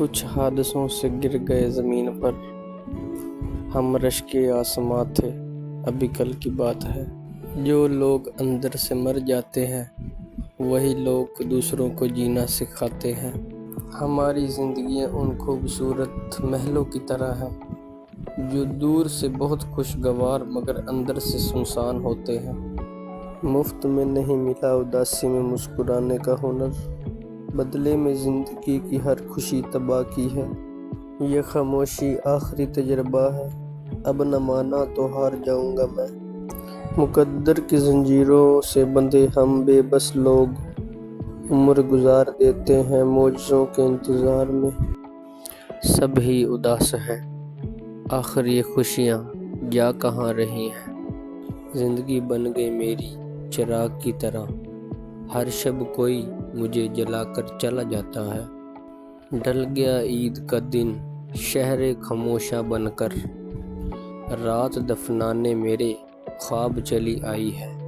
کچھ حادثوں سے گر گئے زمین پر، ہم رشک آسماں تھے، ابھی کل کی بات ہے۔ جو لوگ اندر سے مر جاتے ہیں وہی لوگ دوسروں کو جینا سکھاتے ہیں۔ ہماری زندگیاں ان خوبصورت محلوں کی طرح ہیں جو دور سے بہت خوشگوار مگر اندر سے سنسان ہوتے ہیں۔ مفت میں نہیں ملا اداسی میں مسکرانے کا ہنر، بدلے میں زندگی کی ہر خوشی تباہ کی ہے۔ یہ خاموشی آخری تجربہ ہے، اب نہ مانا تو ہار جاؤں گا میں۔ مقدر کی زنجیروں سے بندھے ہم بے بس لوگ عمر گزار دیتے ہیں معجزوں کے انتظار میں۔ سب ہی اداس ہیں، آخر یہ خوشیاں جا کہاں رہی ہیں۔ زندگی بن گئی میری چراغ کی طرح، ہر شب کوئی مجھے جلا کر چلا جاتا ہے۔ ڈل گیا عید کا دن شہر خاموشاں بن کر، رات دفنانے میرے خواب چلی آئی ہے۔